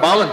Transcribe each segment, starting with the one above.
52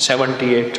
78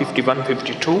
51, 52।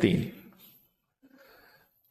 3।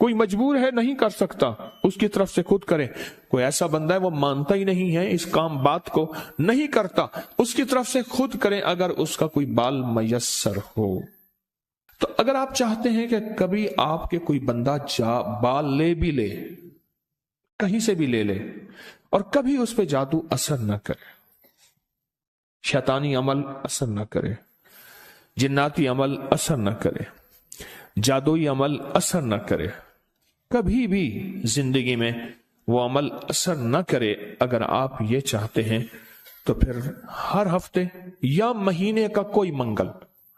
کوئی مجبور ہے نہیں کر سکتا اس کی طرف سے خود کرے، کوئی ایسا بندہ ہے وہ مانتا ہی نہیں ہے اس کام بات کو نہیں کرتا، اس کی طرف سے خود کرے اگر اس کا کوئی بال میسر ہو۔ تو اگر آپ چاہتے ہیں کہ کبھی آپ کے کوئی بندہ بال لے بھی لے، کہیں سے بھی لے لے، اور کبھی اس پہ جادو اثر نہ کرے، شیطانی عمل اثر نہ کرے، جناتی عمل اثر نہ کرے، جادوئی عمل اثر نہ کرے، کبھی بھی زندگی میں وہ عمل اثر نہ کرے، اگر آپ یہ چاہتے ہیں تو پھر ہر ہفتے یا مہینے کا کوئی منگل،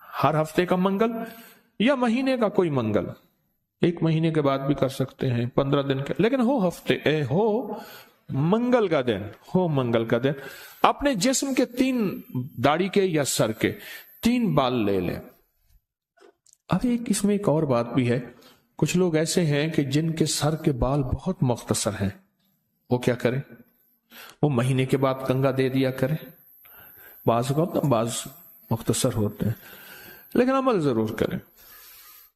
ہر ہفتے کا منگل یا مہینے کا کوئی منگل، ایک مہینے کے بعد بھی کر سکتے ہیں، 15 دن کے، لیکن ہو منگل کا دن، ہو منگل کا دن، اپنے جسم کے 3 داڑھی کے یا سر کے 3 بال لے لیں۔ اب اس میں ایک اور بات بھی ہے، کچھ لوگ ایسے ہیں کہ جن کے سر کے بال بہت مختصر ہیں، وہ کیا کریں؟ وہ مہینے کے بعد کنگا دے دیا کریں، بعض مختصر ہوتے ہیں، لیکن عمل ضرور کریں،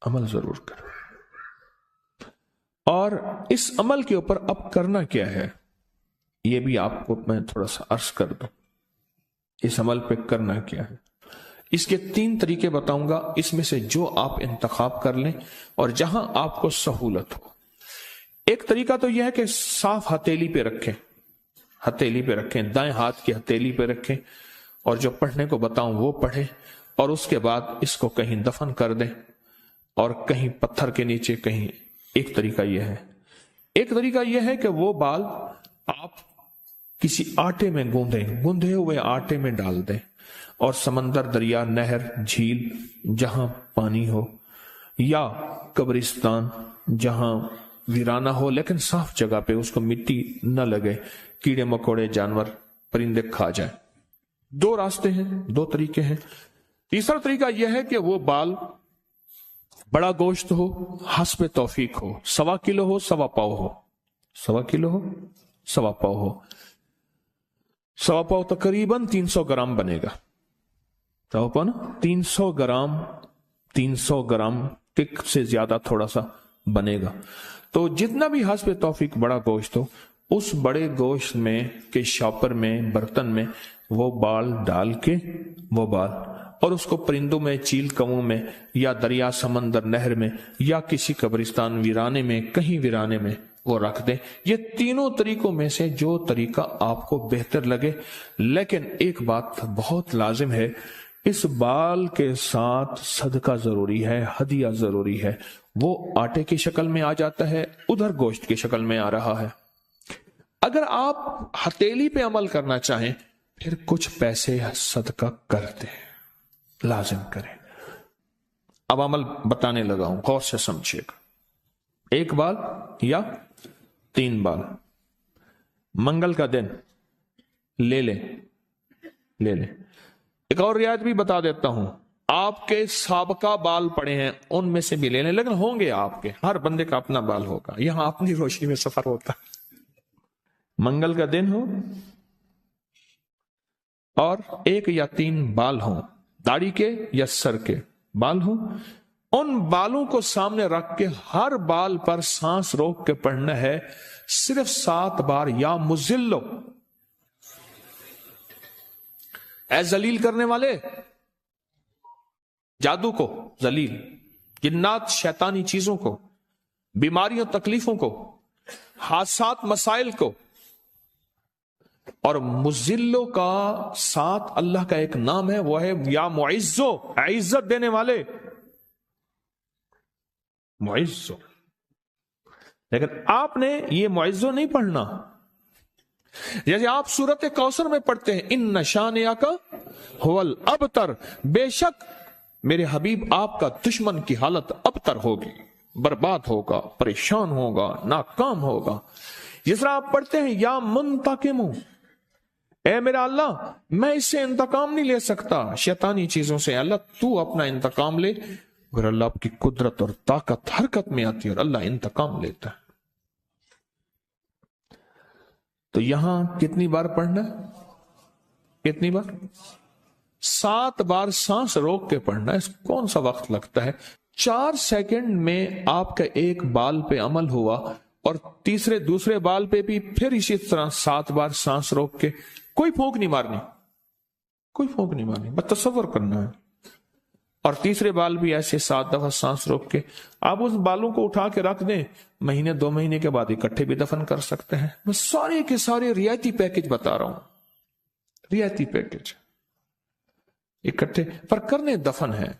عمل ضرور کریں۔ اور اس عمل کے اوپر اب کرنا کیا ہے یہ بھی آپ کو میں تھوڑا سا عرض کر دوں، اس عمل پہ کرنا کیا ہے۔ اس کے 3 طریقے بتاؤں گا، اس میں سے جو آپ انتخاب کر لیں اور جہاں آپ کو سہولت ہو۔ ایک طریقہ تو یہ ہے کہ صاف ہتھیلی پہ رکھیں، ہتھیلی پہ رکھیں، دائیں ہاتھ کی ہتھیلی پہ رکھیں، اور جو پڑھنے کو بتاؤں وہ پڑھیں، اور اس کے بعد اس کو کہیں دفن کر دیں، اور کہیں پتھر کے نیچے کہیں۔ ایک طریقہ یہ ہے۔ ایک طریقہ یہ ہے کہ وہ بال آپ کسی آٹے میں گوندھے ہوئے آٹے میں ڈال دیں، اور سمندر، دریا، نہر، جھیل جہاں پانی ہو، یا قبرستان جہاں ویرانہ ہو لیکن صاف جگہ پہ، اس کو مٹی نہ لگے، کیڑے مکوڑے، جانور، پرندے کھا جائیں۔ 2 راستے ہیں، 2 طریقے ہیں۔ تیسرا طریقہ یہ ہے کہ وہ بال بڑا گوشت ہو، حسب توفیق ہو، 1.25 کلو ہو، 1.25 پاؤ ہو، 1.25 کلو ہو، 1.25 پاؤ ہو، 1.25 پاؤ تقریباً 300 گرام بنے گا، 300 گرام، 300 گرام ٹک سے زیادہ تھوڑا سا بنے گا۔ تو جتنا بھی حسب توفیق بڑا گوشت ہو، اس بڑے گوشت میں کے شاپر میں، برتن میں وہ بال ڈال کے، وہ بال، اور اس کو پرندوں میں، چیل کموں میں، یا دریا، سمندر، نہر میں، یا کسی قبرستان، ویرانے میں، کہیں ویرانے میں وہ رکھ دیں۔ یہ تینوں طریقوں میں سے جو طریقہ آپ کو بہتر لگے، لیکن ایک بات بہت لازم ہے، اس بال کے ساتھ صدقہ ضروری ہے، ہدیہ ضروری ہے۔ وہ آٹے کی شکل میں آ جاتا ہے، ادھر گوشت کی شکل میں آ رہا ہے۔ اگر آپ ہتھیلی پہ عمل کرنا چاہیں، پھر کچھ پیسے صدقہ کر دیں، لازم کریں۔ اب عمل بتانے لگا ہوں، غور سے سمجھیے گا۔ 1 بال یا 3 بال منگل کا دن لے لیں۔ ایک اور رعایت بھی بتا دیتا ہوں، آپ کے سابقہ بال پڑے ہیں ان میں سے بھی لے لیں، لیکن ہوں گے آپ کے، ہر بندے کا اپنا بال ہوگا، یہاں اپنی روشنی میں سفر ہوتا ہے۔ منگل کا دن ہو اور 1 یا 3 بال ہوں، داڑھی کے یا سر کے بال ہوں، ان بالوں کو سامنے رکھ کے ہر بال پر سانس روک کے پڑھنا ہے، صرف 7 بار، یا مزلو، اے ذلیل کرنے والے، جادو کو ذلیل، جنات، شیطانی چیزوں کو، بیماریوں، تکلیفوں کو، حادثات، مسائل کو، اور مزلو کا ساتھ اللہ کا ایک نام ہے، وہ ہے یا معزو، عزت دینے والے، معزو۔ لیکن آپ نے یہ معزو نہیں پڑھنا، جیسے آپ سورت کوثر میں پڑھتے ہیں، ان شانئک ھو الابتر، بے شک میرے حبیب آپ کا دشمن کی حالت ابتر ہوگی، برباد ہوگا، پریشان ہوگا، ناکام ہوگا۔ جس طرح آپ پڑھتے ہیں یا منتقم، اے میرا اللہ میں اس سے انتقام نہیں لے سکتا، شیطانی چیزوں سے، اللہ تو اپنا انتقام لے، اور اللہ آپ کی قدرت اور طاقت حرکت میں آتی ہے اور اللہ انتقام لیتا ہے۔ تو یہاں کتنی بار پڑھنا ہے؟ کتنی بار؟ 7 بار سانس روک کے پڑھنا ہے۔ کون سا وقت لگتا ہے؟ 4 سیکنڈ میں آپ کا ایک بال پہ عمل ہوا اور دوسرے بال پہ بھی پھر اسی طرح 7 بار سانس روک کے، کوئی پھونک نہیں مارنی، کوئی پھونک نہیں مارنی، بس تصور کرنا ہے، اور تیسرے بال بھی ایسے 7 دفعہ سانس روک کے آپ اس بالوں کو اٹھا کے رکھ دیں، مہینے 2 مہینے کے بعد اکٹھے بھی دفن کر سکتے ہیں۔ میں سارے کے سارے رعایتی پیکج بتا رہا ہوں، رعایتی پیکج اکٹھے، پر کرنے دفن ہے،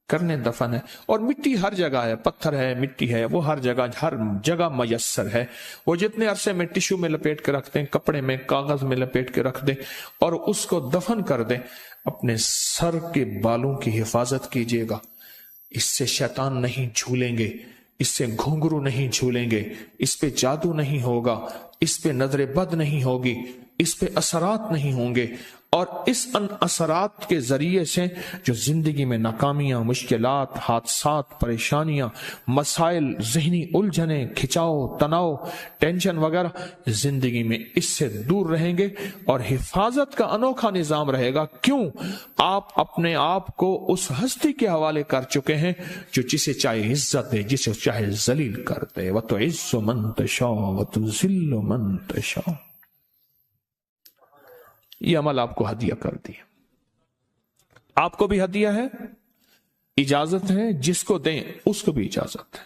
کرنے دفن ہے، اور مٹی ہر جگہ ہے، پتھر ہے، مٹی ہے، وہ ہر جگہ میسر ہے۔ وہ جتنے عرصے میں ٹشو میں لپیٹ کے رکھ دیں، کپڑے میں، کاغذ میں لپیٹ کے رکھ دیں اور اس کو دفن کر دیں، اپنے سر کے بالوں کی حفاظت کیجیے گا، اس سے شیطان نہیں جھولیں گے، اس سے گھنگرو نہیں جھولیں گے، اس پہ جادو نہیں ہوگا، اس پہ نظر بد نہیں ہوگی، اس پہ اثرات نہیں ہوں گے، اور اس ان اثرات کے ذریعے سے جو زندگی میں ناکامیاں، مشکلات، حادثات، پریشانیاں، مسائل، ذہنی الجھنیں، کھچاؤ، تناؤ، ٹینشن وغیرہ، زندگی میں اس سے دور رہیں گے، اور حفاظت کا انوکھا نظام رہے گا۔ کیوں؟ آپ اپنے آپ کو اس ہستی کے حوالے کر چکے ہیں جو جسے چاہے عزت دے، جسے چاہے ذلیل کر دے۔ وَتُعِزُّ مَن تَشَاءُ وَتُذِلُّ مَن تَشَاءُ۔ یہ عمل آپ کو ہدیہ کر دیا، آپ کو بھی ہدیہ ہے، اجازت ہے، جس کو دیں اس کو بھی اجازت ہے۔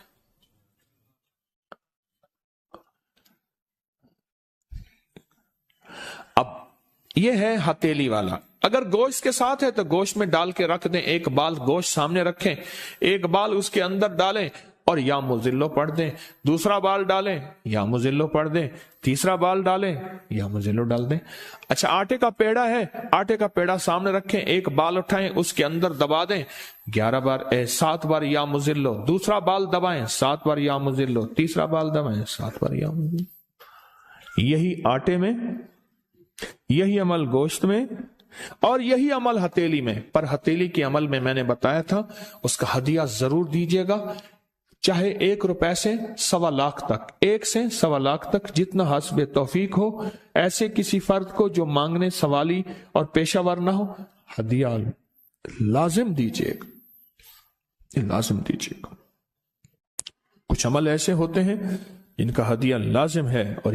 اب یہ ہے ہتھیلی والا، اگر گوشت کے ساتھ ہے تو گوشت میں ڈال کے رکھ دیں، ایک بال گوشت سامنے رکھیں، ایک بال اس کے اندر ڈالیں اور یا مزلو پڑھ دیں، دوسرا بال ڈالیں یا مزلو پڑھ دیں، تیسرا بال ڈالیں یا مزلو ڈال دیں۔ اچھا، آٹے کا پیڑا ہے، آٹے کا پیڑا سامنے رکھیں، ایک بال اٹھائیں، اس کے اندر دبا دیں 7 بار یا مزلو، دوسرا بال دبائیں 7 بار یا مزلو، تیسرا بال دبائیں 7 بار یا مزلو۔ یہی آٹے میں، یہی عمل گوشت میں، اور یہی عمل ہتھیلی میں۔ پر ہتھیلی کے عمل میں نے بتایا تھا اس کا ہدیہ ضرور دیجیے گا، چاہے 1 روپے سے 1.25 لاکھ تک، 1 سے 1.25 لاکھ تک، جتنا حسب توفیق ہو، ایسے کسی فرد کو جو مانگنے سوالی اور پیشہ ور نہ ہو، ہدیہ لازم دیجیے گا، لازم دیجیے گا۔ کچھ عمل ایسے ہوتے ہیں جن کا ہدیہ لازم ہے، اور